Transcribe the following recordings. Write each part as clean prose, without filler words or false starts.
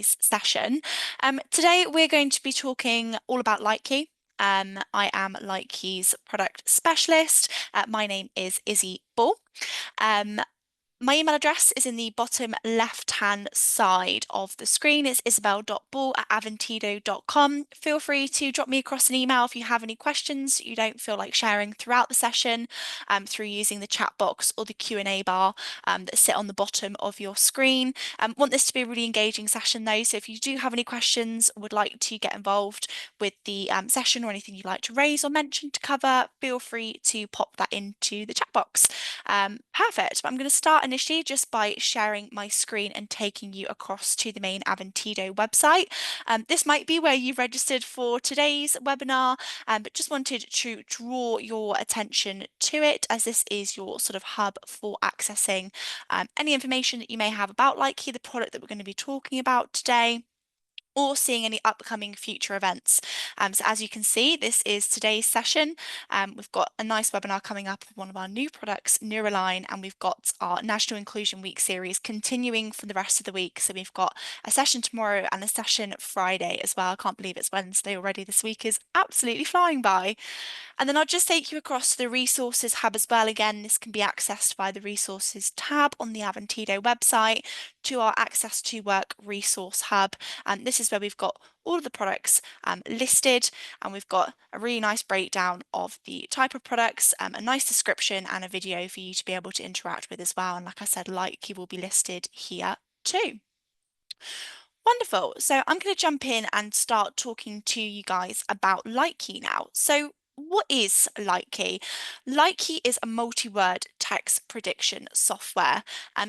session. Today we're going to be talking all about Likey. I am Likey's product specialist. My name is Izzy Bull. My email address is in the bottom left-hand side of the screen. It's isabel.bull@aventido.com. Feel free to drop me across an email if you have any questions that you don't feel like sharing throughout the session through using the chat box or the Q&A bar that sit on the bottom of your screen. Want this to be a really engaging session though, so if you do have any questions, would like to get involved with the session or anything you'd like to raise or mention to cover, feel free to pop that into the chat box. Perfect. I'm going to start initially just by sharing my screen and taking you across to the main Aventido website. This might be where you've registered for today's webinar, but just wanted to draw your attention to it as this is your sort of hub for accessing any information that you may have about Likey, the product that we're going to be talking about today, or seeing any upcoming future events. So as you can see, this is today's session. We've got a nice webinar coming up with one of our new products, Neuroline, and we've got our National Inclusion Week series continuing for the rest of the week. So we've got a session tomorrow and a session Friday as well. I can't believe it's Wednesday already. This week is absolutely flying by. And then I'll just take you across to the resources hub as well. Again, this can be accessed by the resources tab on the Aventido website to our access to work resource hub. And this is where we've got all of the products listed, and we've got a really nice breakdown of the type of products, a nice description and a video for you to be able to interact with as well. And like I said, Likey will be listed here too. Wonderful. So I'm going to jump in and start talking to you guys about Likey now. So what is Likey? Likey is a multi-word text prediction software.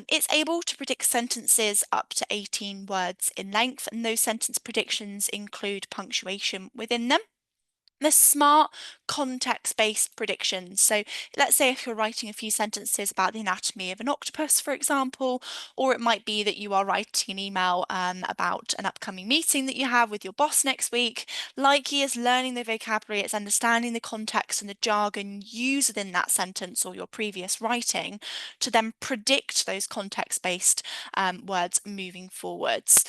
It's able to predict sentences up to 18 words in length, and those sentence predictions include punctuation within them. The smart context-based predictions. So let's say if you're writing a few sentences about the anatomy of an octopus, for example, or it might be that you are writing an email about an upcoming meeting that you have with your boss next week. Likey is learning the vocabulary, it's understanding the context and the jargon used within that sentence or your previous writing to then predict those context-based words moving forwards.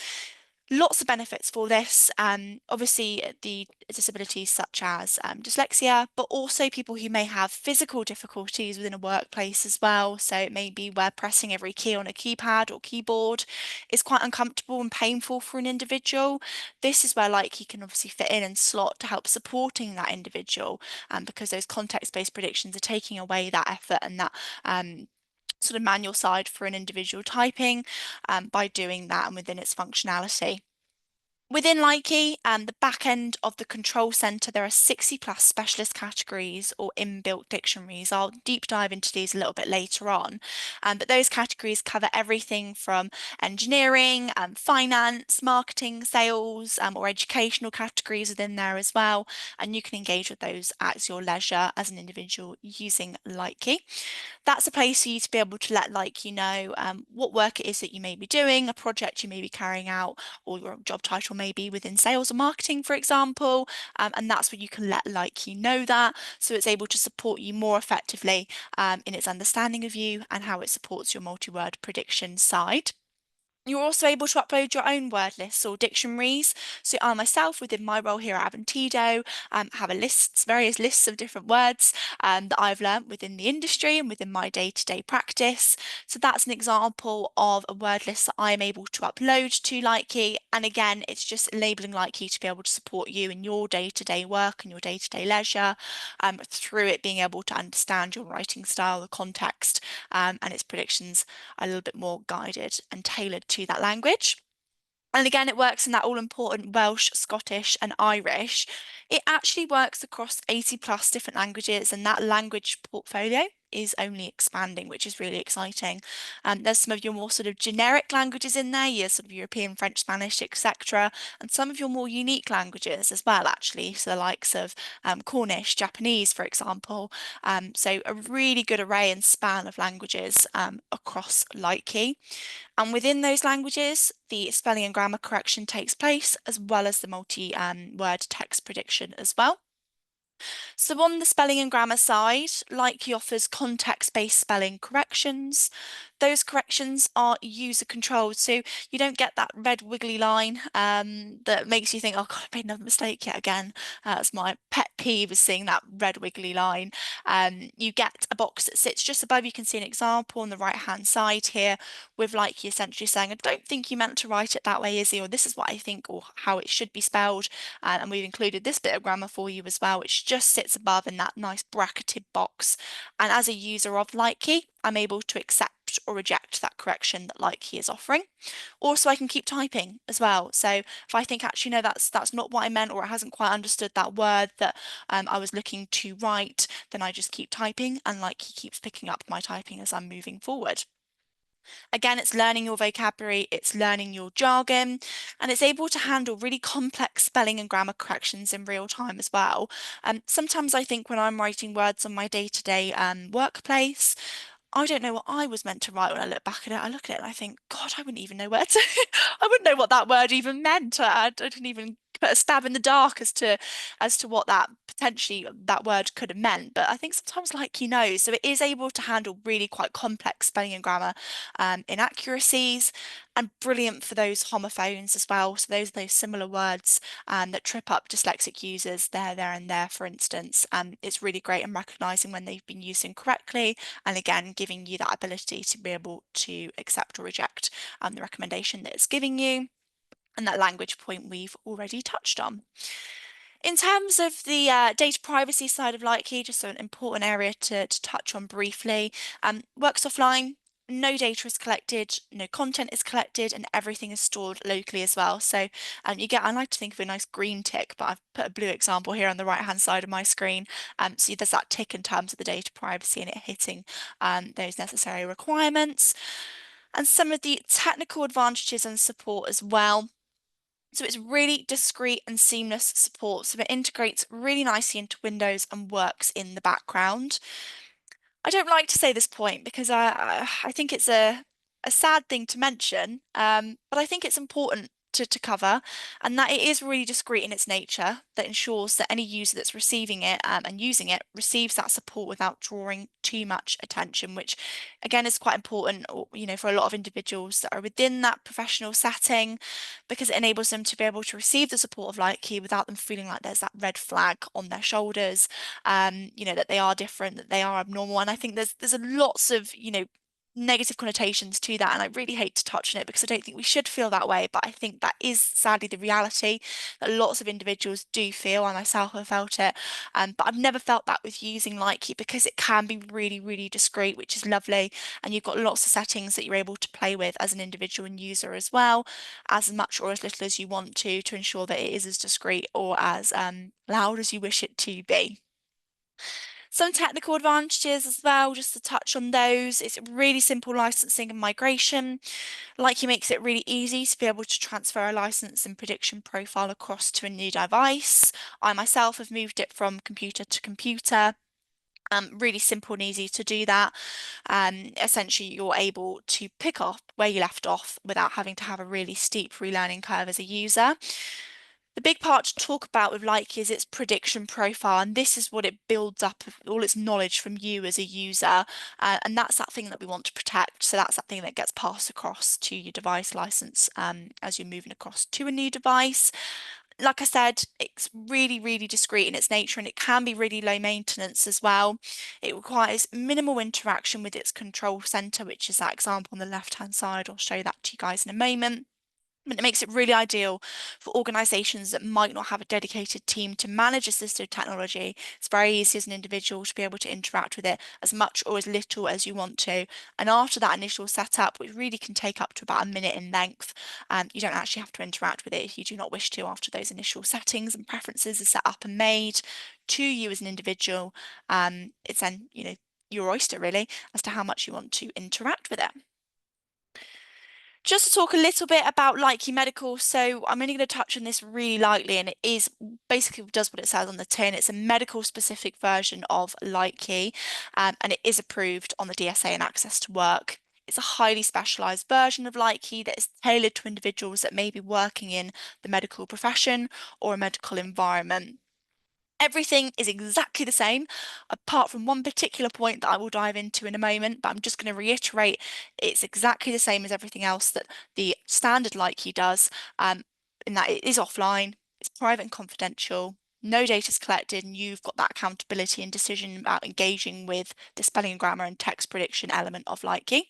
Lots of benefits for this. Obviously, the disabilities such as dyslexia, but also people who may have physical difficulties within a workplace as well. So it may be where pressing every key on a keypad or keyboard is quite uncomfortable and painful for an individual. This is where Likey can obviously fit in and slot to help supporting that individual, because those context-based predictions are taking away that effort and that sort of manual side for an individual typing by doing that and within its functionality. Within Likey, the back end of the control center, there are 60 plus specialist categories or inbuilt dictionaries. I'll deep dive into these a little bit later on, but those categories cover everything from engineering, finance, marketing, sales, or educational categories within there as well. And you can engage with those at your leisure as an individual using Likey. That's a place for you to be able to let Likey know what work it is that you may be doing, a project you may be carrying out, or your job title may be within sales or marketing, for example, and that's where you can let Likey know that, so it's able to support you more effectively in its understanding of you and how it supports your multi-word prediction side. You're also able to upload your own word lists or dictionaries. So I myself, within my role here at Aventido, have various lists of different words that I've learnt within the industry and within my day-to-day practice. So that's an example of a word list that I'm able to upload to Likey. And again, it's just enabling Likey to be able to support you in your day-to-day work and your day-to-day leisure through it being able to understand your writing style, the context, and its predictions are a little bit more guided and tailored to that language. And again, it works in that all-important Welsh, Scottish and Irish. It actually works across 80 plus different languages, and that language portfolio is only expanding, which is really exciting. There's some of your more sort of generic languages in there, your sort of European, French, Spanish, etc., and some of your more unique languages as well, actually, so the likes of Cornish, Japanese, for example. So a really good array and span of languages across Likey. And within those languages, the spelling and grammar correction takes place, as well as the multi-word text prediction as well. So on the spelling and grammar side, Likey offers context-based spelling corrections. those corrections are user controlled. So you don't get that red wiggly line that makes you think, oh God, I made another mistake yet again. That's my pet peeve, is seeing that red wiggly line. You get a box that sits just above. You can see an example on the right hand side here with like you essentially saying, I don't think you meant to write it that way, Izzy, or this is what I think, or how it should be spelled. And we've included this bit of grammar for you as well, which just sits above in that nice bracketed box. And as a user of Likey, I'm able to accept or reject that correction that Likey is offering. Also, I can keep typing as well. So if I think, actually, no, that's not what I meant, or it hasn't quite understood that word that I was looking to write, then I just keep typing, and Likey keeps picking up my typing as I'm moving forward. Again, it's learning your vocabulary, it's learning your jargon, and it's able to handle really complex spelling and grammar corrections in real time as well. Sometimes I think when I'm writing words on my day-to-day workplace, I don't know what I was meant to write when I look back at it. I look at it and I think, God, I wouldn't even know where to, I wouldn't know what that word even meant. I didn't even put a stab in the dark as to what that potentially that word could have meant. But I think sometimes like you know, so it is able to handle really quite complex spelling and grammar inaccuracies, and brilliant for those homophones as well. So those similar words that trip up dyslexic users, there, and there, for instance. It's really great in recognising when they've been used incorrectly, and again, giving you that ability to be able to accept or reject the recommendation that it's giving you. And that language point we've already touched on. In terms of the data privacy side of Likey, just an important area to touch on briefly, works offline. No data is collected, no content is collected, and everything is stored locally as well. So I like to think of a nice green tick, but I've put a blue example here on the right-hand side of my screen. So there's that tick in terms of the data privacy and it hitting those necessary requirements. And some of the technical advantages and support as well. So it's really discreet and seamless support. So it integrates really nicely into Windows and works in the background. I don't like to say this point because I think it's a sad thing to mention, but I think it's important to cover, and that it is really discreet in its nature, that ensures that any user that's receiving it and using it receives that support without drawing too much attention, which again is quite important, for a lot of individuals that are within that professional setting, because it enables them to be able to receive the support of Likey without them feeling like there's that red flag on their shoulders, that they are different, that they are abnormal. And I think there's a lots of, negative connotations to that, and I really hate to touch on it because I don't think we should feel that way, but I think that is sadly the reality that lots of individuals do feel. I myself have felt it, but I've never felt that with using Likey because it can be really, really discreet, which is lovely, and you've got lots of settings that you're able to play with as an individual and user as well, as much or as little as you want to ensure that it is as discreet or as loud as you wish it to be. Some technical advantages as well, just to touch on those. It's really simple licensing and migration. Likey makes it really easy to be able to transfer a license and prediction profile across to a new device. I myself have moved it from computer to computer. Really simple and easy to do that. Essentially, you're able to pick up where you left off without having to have a really steep relearning curve as a user. The big part to talk about with Likey is its prediction profile, and this is what it builds up of all its knowledge from you as a user, and that's that thing that we want to protect. So that's that thing that gets passed across to your device license as you're moving across to a new device. Like I said, it's really, really discreet in its nature, and it can be really low maintenance as well. It requires minimal interaction with its control center, which is that example on the left-hand side. I'll show that to you guys in a moment. And it makes it really ideal for organisations that might not have a dedicated team to manage assistive technology. It's very easy as an individual to be able to interact with it as much or as little as you want to. And after that initial setup, which really can take up to about a minute in length, you don't actually have to interact with it if you do not wish to after those initial settings and preferences are set up and made to you as an individual. It's then, your oyster really as to how much you want to interact with it. Just to talk a little bit about Likey Medical, so I'm only going to touch on this really lightly, and it is basically does what it says on the tin. It's a medical specific version of Likey, and it is approved on the DSA and Access to Work. It's a highly specialised version of Likey that is tailored to individuals that may be working in the medical profession or a medical environment. Everything is exactly the same, apart from one particular point that I will dive into in a moment, but I'm just going to reiterate it's exactly the same as everything else that the standard Likey does, in that it is offline, it's private and confidential, no data is collected, and you've got that accountability and decision about engaging with the spelling and grammar and text prediction element of Likey.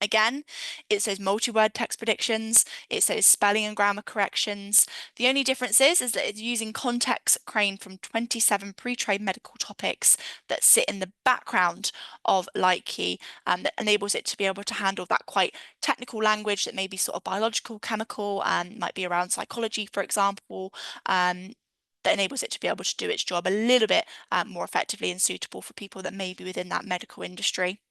Again, it says multi-word text predictions, it says spelling and grammar corrections. The only difference is that it's using context crane from 27 pre-trained medical topics that sit in the background of Likey, that enables it to be able to handle that quite technical language that may be sort of biological, chemical, and might be around psychology, for example. That enables it to be able to do its job a little bit more effectively and suitable for people that may be within that medical industry.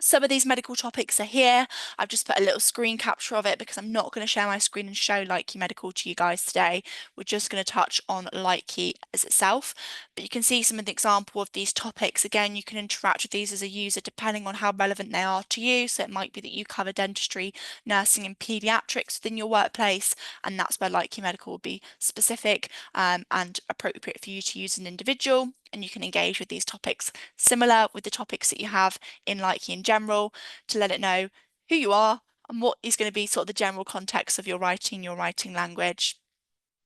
Some of these medical topics are here. I've just put a little screen capture of it because I'm not going to share my screen and show Likey Medical to you guys today. We're just going to touch on Likey as itself. But you can see some of the example of these topics. Again, you can interact with these as a user depending on how relevant they are to you. So it might be that you cover dentistry, nursing and pediatrics within your workplace, and that's where Likey Medical will be specific and appropriate for you to use as an individual. And you can engage with these topics similar with the topics that you have in Likey in general to let it know who you are and what is going to be sort of the general context of your writing language.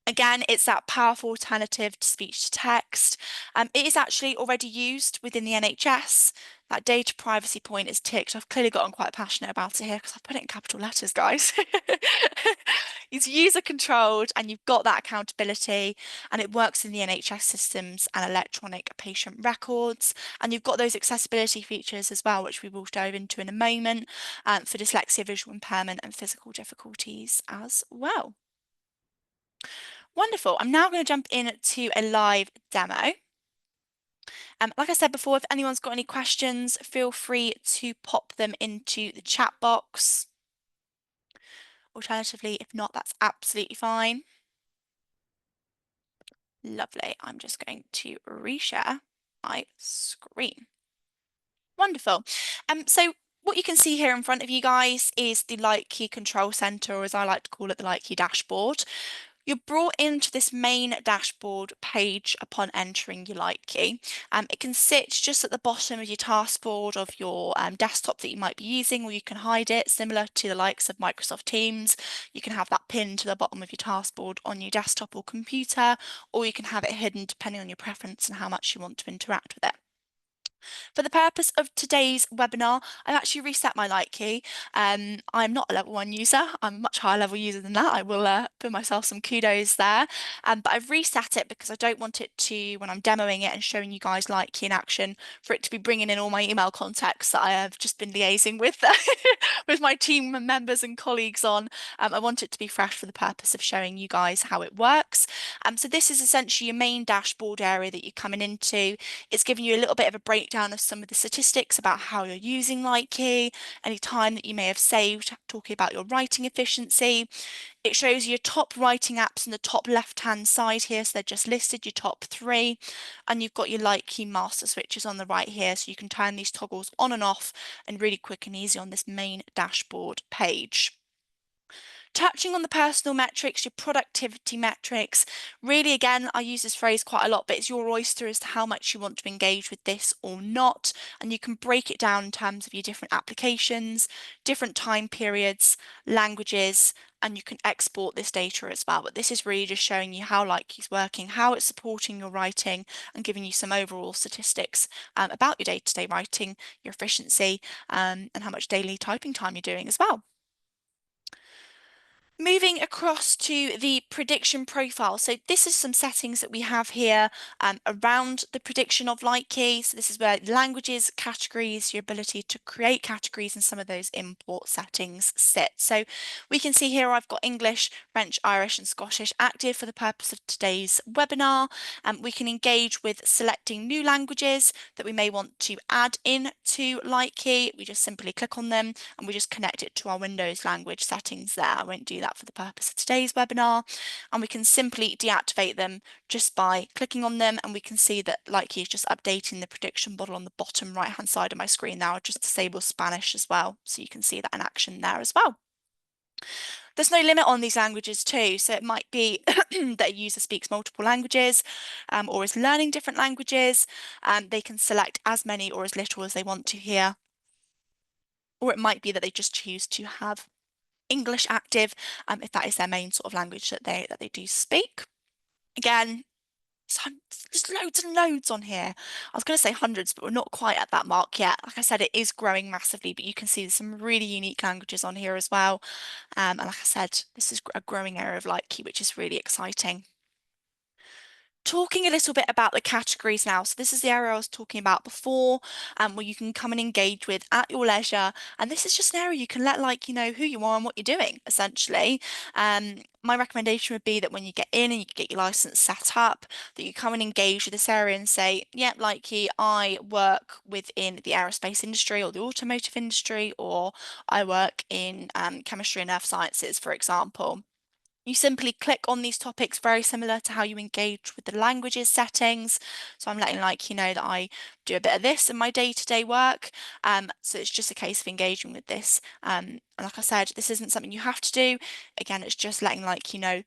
Again, it's that powerful alternative to speech to text. It is actually already used within the NHS. That data privacy point is ticked. I've clearly gotten quite passionate about it here because I put it in capital letters, guys. It's user controlled and you've got that accountability, and it works in the NHS systems and electronic patient records. And you've got those accessibility features as well, which we will dive into in a moment, for dyslexia, visual impairment and physical difficulties as well. Wonderful. I'm now going to jump into a live demo. Like I said before, if anyone's got any questions, feel free to pop them into the chat box. Alternatively, if not, that's absolutely fine. Lovely. I'm just going to reshare my screen. Wonderful. So what you can see here in front of you guys is the Likey Control Center, or as I like to call it, the Likey dashboard. You're brought into this main dashboard page upon entering your Likey. It can sit just at the bottom of your taskboard of your desktop that you might be using, or you can hide it, similar to the likes of Microsoft Teams. You can have that pinned to the bottom of your taskboard on your desktop or computer, or you can have it hidden depending on your preference and how much you want to interact with it. For the purpose of today's webinar, I've actually reset my Likey. I'm not a level 1 user. I'm a much higher level user than that. I will put myself some kudos there. But I've reset it because I don't want it to, when I'm demoing it and showing you guys Likey in action, for it to be bringing in all my email contacts that I have just been liaising with, with my team members and colleagues on. I want it to be fresh for the purpose of showing you guys how it works. So this is essentially your main dashboard area that you're coming into. It's giving you a little bit of a breakdown of some of the statistics about how you're using Likey, any time that you may have saved, talking about your writing efficiency. It shows you your top writing apps in the top left-hand side here, so they're just listed, your top 3, and you've got your Likey master switches on the right here, so you can turn these toggles on and off and really quick and easy on this main dashboard page. Touching on the personal metrics, your productivity metrics, really again, I use this phrase quite a lot, but it's your oyster as to how much you want to engage with this or not. And you can break it down in terms of your different applications, different time periods, languages, and you can export this data as well. But this is really just showing you how Likey's working, how it's supporting your writing, and giving you some overall statistics about your day-to-day writing, your efficiency, and how much daily typing time you're doing as well. Moving across to the prediction profile. So this is some settings that we have here around the prediction of Likey. So this is where languages, categories, your ability to create categories and some of those import settings sit. So we can see here I've got English, French, Irish and Scottish active for the purpose of today's webinar. We can engage with selecting new languages that we may want to add in to Likey. We just simply click on them and we just connect it to our Windows language settings there. I won't do that for the purpose of today's webinar, and we can simply deactivate them just by clicking on them, and we can see that Likey is just updating the prediction model on the bottom right hand side of my screen now. I'll just disable Spanish as well, so you can see that in action there as well. There's no limit on these languages too, so it might be that a user speaks multiple languages or is learning different languages. They can select as many or as little as they want to here. Or it might be that they just choose to have English active if that is their main sort of language that they do speak. Again, there's loads and loads on here. I was going to say hundreds, but we're not quite at that mark yet. Like I said, it is growing massively, but you can see there's some really unique languages on here as well. And like I said, this is a growing area of Likey, which is really exciting. Talking a little bit about the categories now. So this is the area I was talking about before, where you can come and engage with at your leisure. And this is just an area you can let Likey know who you are and what you're doing, essentially. My recommendation would be that when you get in and you get your license set up, that you come and engage with this area and say, yeah, Likey, I work within the aerospace industry or the automotive industry, or I work in chemistry and earth sciences, for example. You simply click on these topics, very similar to how you engage with the languages settings. So I'm letting Likey know that I do a bit of this in my day-to-day work. So it's just a case of engaging with this. And like I said, this isn't something you have to do. Again, it's just letting Likey know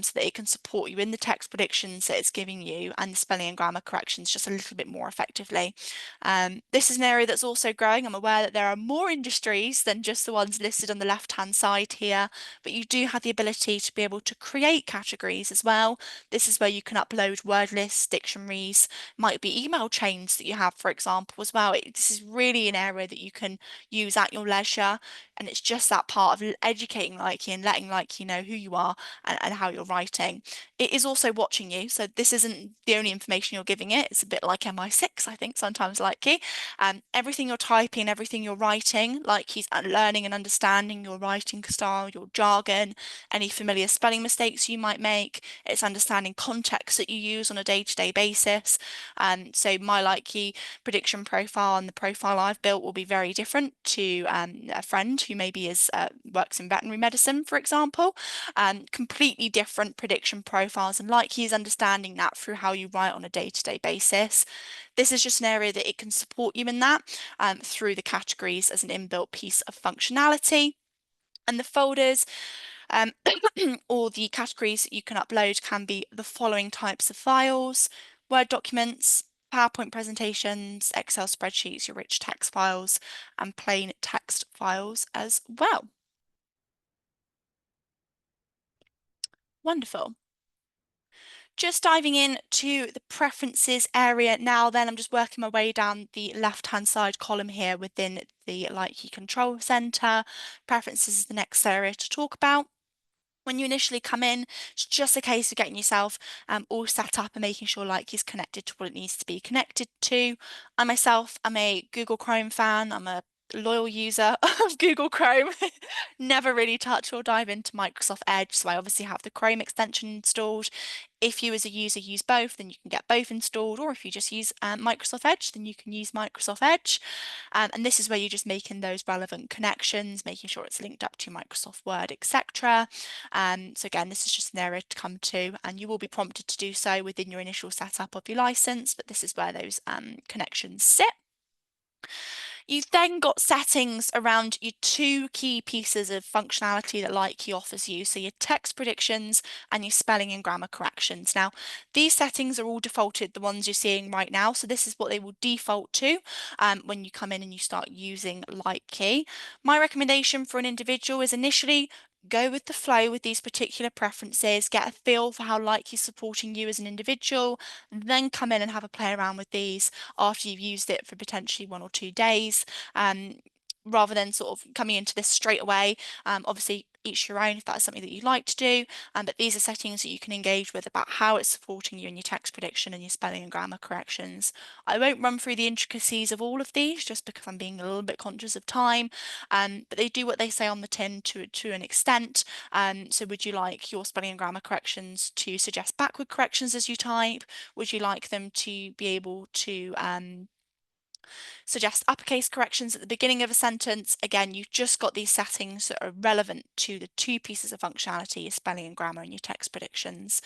so that it can support you in the text predictions that it's giving you and the spelling and grammar corrections just a little bit more effectively. This is an area that's also growing. I'm aware that there are more industries than just the ones listed on the left-hand side here, but you do have the ability to be able to create categories as well. This is where you can upload word lists, dictionaries, might be email chains that you have, for example, as well. This is really an area that you can use at your leisure, and it's just that part of educating Likey and letting Likey know who you are and how you're writing. It is also watching you, so this isn't the only information you're giving it. It's a bit like MI6, I think, sometimes Likey. Everything you're typing, everything you're writing, Likey's learning and understanding your writing style, your jargon, any familiar spelling mistakes you might make. It's understanding context that you use on a day-to-day basis. So my Likey prediction profile and the profile I've built will be very different to a friend who maybe works in veterinary medicine, for example. Completely different prediction profiles, and Likey is understanding that through how you write on a day-to-day basis. This is just an area that it can support you in that through the categories as an inbuilt piece of functionality. And the folders or the categories that you can upload can be the following types of files: Word documents, PowerPoint presentations, Excel spreadsheets, your rich text files, and plain text files as well. Wonderful. Just diving into the preferences area now, then I'm just working my way down the left-hand side column here within the Likey Control Center. Preferences is the next area to talk about. When you initially come in, it's just a case of getting yourself all set up and making sure Likey's connected to what it needs to be connected to. I myself am a Google Chrome fan. I'm a loyal user of Google Chrome. Never really touch or dive into Microsoft Edge, so I obviously have the Chrome extension installed. If you as a user use both, then you can get both installed, or if you just use Microsoft Edge, then you can use Microsoft Edge. And this is where you're just making those relevant connections, making sure it's linked up to Microsoft Word, etc. So again, this is just an area to come to, and you will be prompted to do so within your initial setup of your license, but this is where those connections sit. You've then got settings around your two key pieces of functionality that Likey offers you. So your text predictions and your spelling and grammar corrections. Now, these settings are all defaulted, the ones you're seeing right now. So this is what they will default to when you come in and you start using Likey. My recommendation for an individual is initially go with the flow with these particular preferences, get a feel for how Likey's supporting you as an individual, then come in and have a play around with these after you've used it for potentially 1 or 2 days, rather than sort of coming into this straight away. Obviously, each your own if that's something that you'd like to do, but these are settings that you can engage with about how it's supporting you in your text prediction and your spelling and grammar corrections. I won't run through the intricacies of all of these just because I'm being a little bit conscious of time, but they do what they say on the tin to an extent. So would you like your spelling and grammar corrections to suggest backward corrections as you type? Would you like them to be able to suggest uppercase corrections at the beginning of a sentence? Again, you've just got these settings that are relevant to the two pieces of functionality, your spelling and grammar and your text predictions.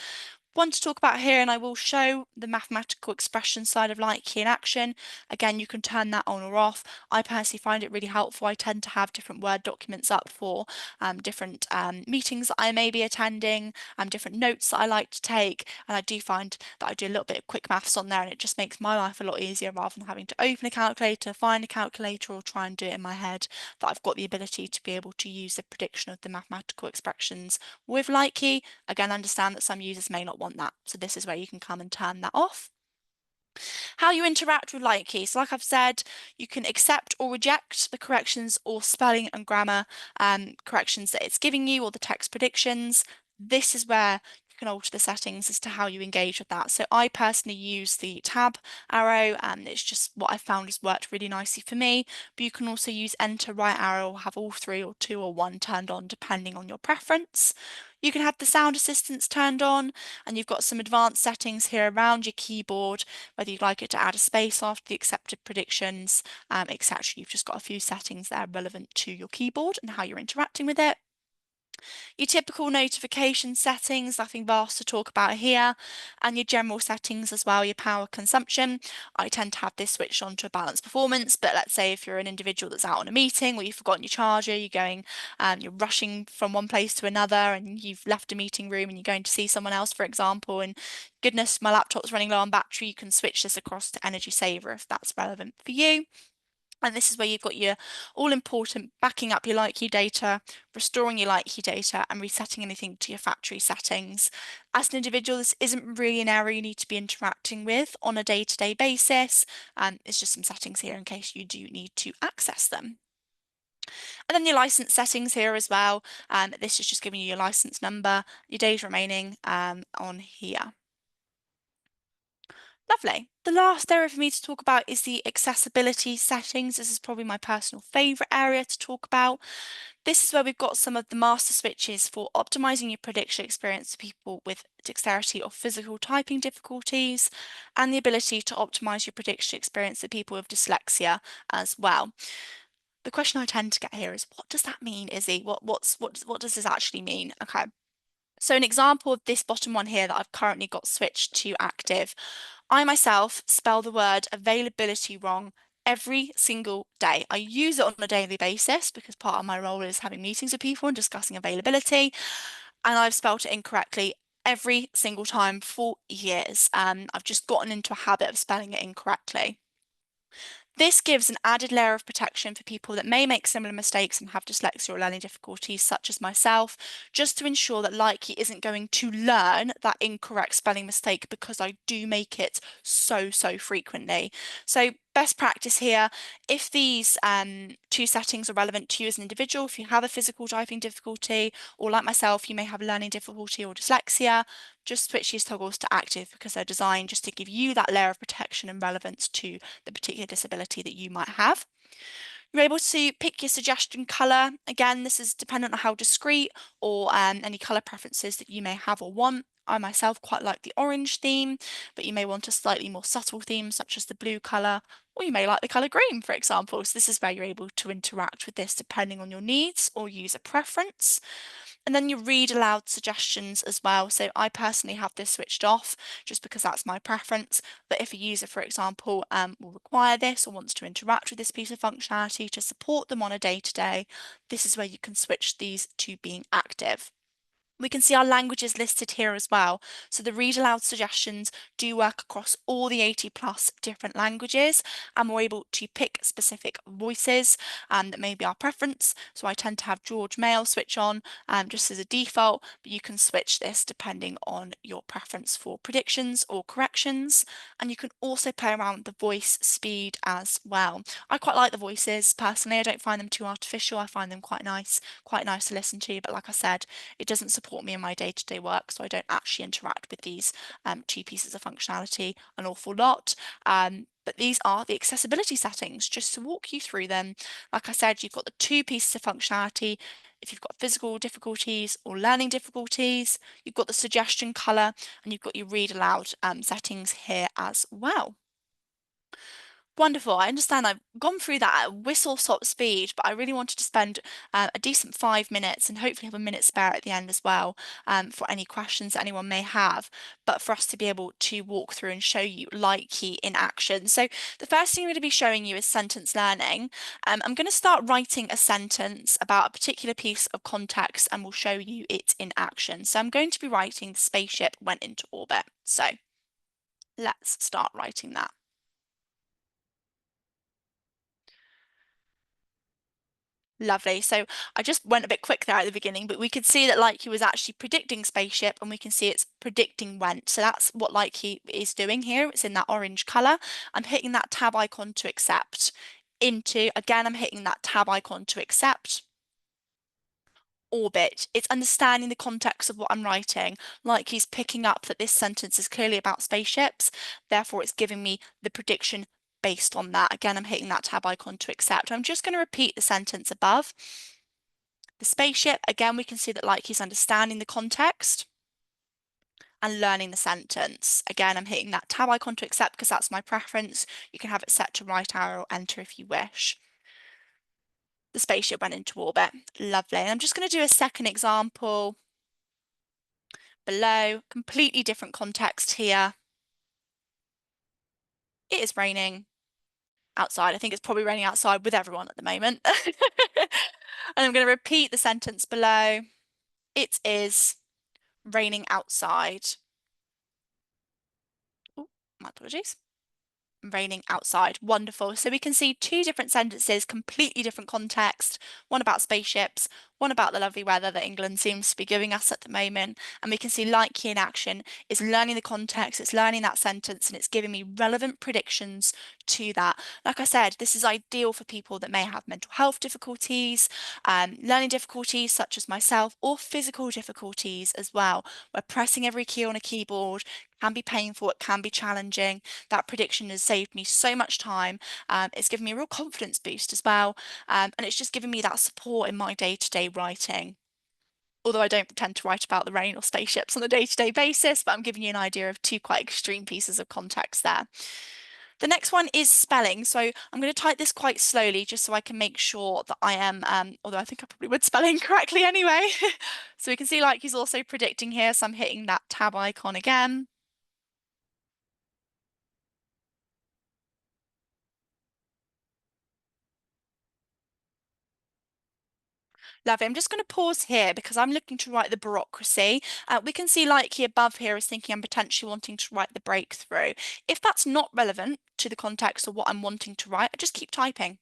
one to talk about here, and I will show the mathematical expression side of light key in action. Again, you can turn that on or off. I personally find it really helpful. I tend to have different Word documents up for different meetings that I may be attending, different notes that I like to take, and I do find that I do a little bit of quick maths on there, and it just makes my life a lot easier rather than having to open a calculator, find a calculator, or try and do it in my head. That I've got the ability to be able to use the prediction of the mathematical expressions with light key. Again, understand that some users may not want that, so this is where you can come and turn that off. How you interact with light key. So like I've said, you can accept or reject the corrections or spelling and grammar corrections that it's giving you, or the text predictions. This is where you can alter the settings as to how you engage with that. So I personally use the tab arrow, and it's just what I found has worked really nicely for me. But you can also use enter, right arrow, or have all three or two or one turned on depending on your preference. You can have the sound assistance turned on, and you've got some advanced settings here around your keyboard, whether you'd like it to add a space after the accepted predictions, etc. You've just got a few settings there relevant to your keyboard and how you're interacting with it. Your typical notification settings, nothing vast to talk about here, and your general settings as well, your power consumption. I tend to have this switched on to a balanced performance, but let's say if you're an individual that's out on a meeting or you've forgotten your charger, you're rushing from one place to another, and you've left a meeting room and you're going to see someone else, for example, and goodness, my laptop's running low on battery, you can switch this across to energy saver if that's relevant for you. And this is where you've got your all-important backing up your light key data, restoring your light key data, and resetting anything to your factory settings. As an individual, this isn't really an area you need to be interacting with on a day-to-day basis. It's just some settings here in case you do need to access them. And then your license settings here as well. This is just giving you your license number, your days remaining on here. Lovely. The last area for me to talk about is the accessibility settings. This is probably my personal favourite area to talk about. This is where we've got some of the master switches for optimizing your prediction experience for people with dexterity or physical typing difficulties, and the ability to optimize your prediction experience for people with dyslexia as well. The question I tend to get here is, what does that mean, Izzy? What does this actually mean? Okay. So an example of this bottom one here that I've currently got switched to active. I myself spell the word availability wrong every single day. I use it on a daily basis because part of my role is having meetings with people and discussing availability, and I've spelled it incorrectly every single time for years. I've just gotten into a habit of spelling it incorrectly. This gives an added layer of protection for people that may make similar mistakes and have dyslexia or learning difficulties, such as myself, just to ensure that Likey isn't going to learn that incorrect spelling mistake, because I do make it so frequently. So best practice here, if these two settings are relevant to you as an individual, if you have a physical typing difficulty, or like myself, you may have learning difficulty or dyslexia, just switch these toggles to active, because they're designed just to give you that layer of protection and relevance to the particular disability that you might have. You're able to pick your suggestion colour. Again, this is dependent on how discreet or any colour preferences that you may have or want. I myself quite like the orange theme, but you may want a slightly more subtle theme such as the blue colour, or you may like the colour green, for example. So this is where you're able to interact with this depending on your needs or user preference. And then you read aloud suggestions as well. So I personally have this switched off just because that's my preference. But if a user, for example, will require this or wants to interact with this piece of functionality to support them on a day-to-day, this is where you can switch these to being active. We can see our languages listed here as well. So the read aloud suggestions do work across all the 80+ different languages, and we're able to pick specific voices that may be our preference. So I tend to have George Mail switch on just as a default, but you can switch this depending on your preference for predictions or corrections. And you can also play around with the voice speed as well. I quite like the voices personally. I don't find them too artificial. I find them quite nice to listen to. But like I said, it doesn't support me in my day-to-day work, so I don't actually interact with these two pieces of functionality an awful lot. But these are the accessibility settings, just to walk you through them. Like I said, you've got the two pieces of functionality. If you've got physical difficulties or learning difficulties, you've got the suggestion colour, and you've got your read aloud settings here as well. Wonderful. I understand I've gone through that at whistle-stop speed, but I really wanted to spend a decent 5 minutes and hopefully have a minute spare at the end as well for any questions that anyone may have, but for us to be able to walk through and show you Likey in action. So the first thing I'm going to be showing you is sentence learning. I'm going to start writing a sentence about a particular piece of context and we'll show you it in action. So I'm going to be writing the spaceship went into orbit. So let's start writing that. Lovely. So I just went a bit quick there at the beginning, but we could see that Likey was actually predicting spaceship and we can see it's predicting went. So that's what Likey is doing here. It's in that orange color. I'm hitting that tab icon to accept. Again, I'm hitting that tab icon to accept. Orbit. It's understanding the context of what I'm writing. Likey's picking up that this sentence is clearly about spaceships. Therefore, it's giving me the prediction based on that. Again, I'm hitting that tab icon to accept. I'm just going to repeat the sentence above. The spaceship, again, we can see that Likey's understanding the context and learning the sentence. Again, I'm hitting that tab icon to accept because that's my preference. You can have it set to right arrow or enter if you wish. The spaceship went into orbit. Lovely. And I'm just going to do a second example below. Completely different context here. It is raining outside. I think it's probably raining outside with everyone at the moment. And I'm going to repeat the sentence below. It is raining outside. Oh, my apologies. Raining outside. Wonderful. So we can see two different sentences, completely different context, one about spaceships, one about the lovely weather that England seems to be giving us at the moment. And we can see Likey in action is learning the context, it's learning that sentence, and it's giving me relevant predictions to that. Like I said, this is ideal for people that may have mental health difficulties, learning difficulties such as myself, or physical difficulties as well, where pressing every key on a keyboard can be painful, it can be challenging. That prediction has saved me so much time. It's given me a real confidence boost as well. And it's just given me that support in my day-to-day writing. Although I don't pretend to write about the rain or spaceships on a day-to-day basis, but I'm giving you an idea of two quite extreme pieces of context there. The next one is spelling. So I'm going to type this quite slowly just so I can make sure that I am, although I think I probably would spell incorrectly anyway. So we can see like he's also predicting here. So I'm hitting that tab icon again. Lovely. I'm just going to pause here because I'm looking to write the bureaucracy. We can see Likey above here is thinking I'm potentially wanting to write the breakthrough. If that's not relevant to the context of what I'm wanting to write, I just keep typing.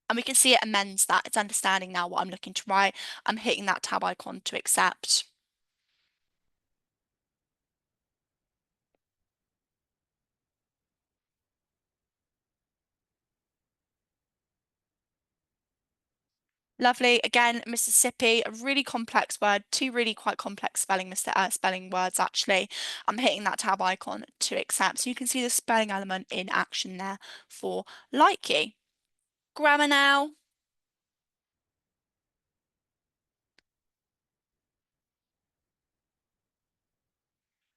And we can see it amends that. It's understanding now what I'm looking to write. I'm hitting that tab icon to accept. Lovely. Again, Mississippi, a really complex word, two really quite complex spelling words actually. I'm hitting that tab icon to accept. So you can see the spelling element in action there for Likey. Grammar now.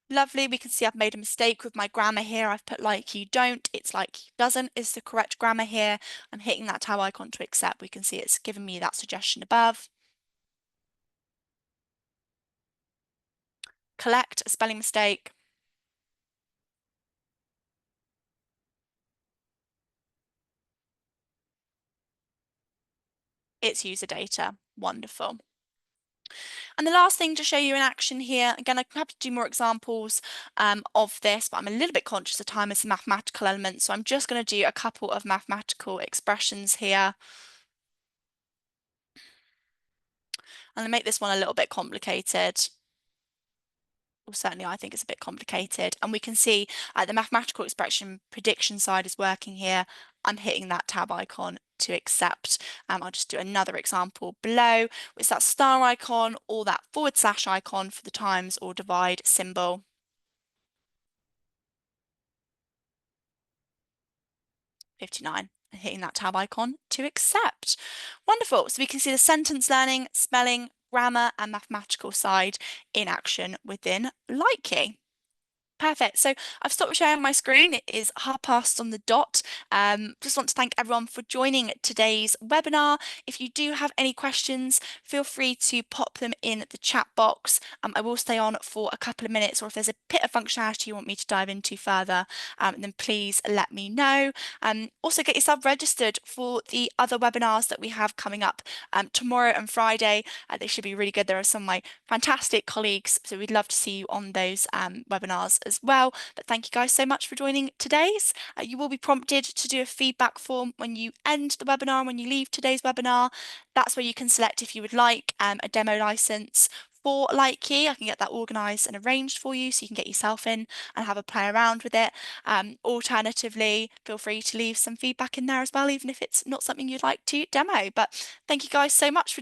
Lovely, we can see I've made a mistake with my grammar here. I've put like you don't, it's like doesn't is the correct grammar here. I'm hitting that tab icon to accept. We can see it's given me that suggestion above. Collect, a spelling mistake. It's user data. Wonderful. And the last thing to show you in action here, again, I can have to do more examples of this, but I'm a little bit conscious of time as a mathematical element, so I'm just going to do a couple of mathematical expressions here. I'm going to make this one a little bit complicated. Well, certainly I think it's a bit complicated. And we can see the mathematical expression prediction side is working here. I'm hitting that tab icon to accept. I'll just do another example below. It's that star icon or that / icon for the times or divide symbol. 59. And hitting that tab icon to accept. Wonderful. So we can see the sentence learning, spelling, grammar, and mathematical side in action within Likey. Perfect. So I've stopped sharing my screen. It is past on the dot. Just want to thank everyone for joining today's webinar. If you do have any questions, feel free to pop them in the chat box. I will stay on for a couple of minutes, or if there's a bit of functionality you want me to dive into further, then please let me know. Also get yourself registered for the other webinars that we have coming up tomorrow and Friday. They should be really good. There are some of my fantastic colleagues, so we'd love to see you on those webinars as well. But thank you guys so much for joining today's. You will be prompted to do a feedback form when you end the webinar and when you leave today's webinar. That's where you can select if you would like a demo license for Lightkey. I can get that organised and arranged for you so you can get yourself in and have a play around with it. Alternatively, feel free to leave some feedback in there as well, even if it's not something you'd like to demo. But thank you guys so much for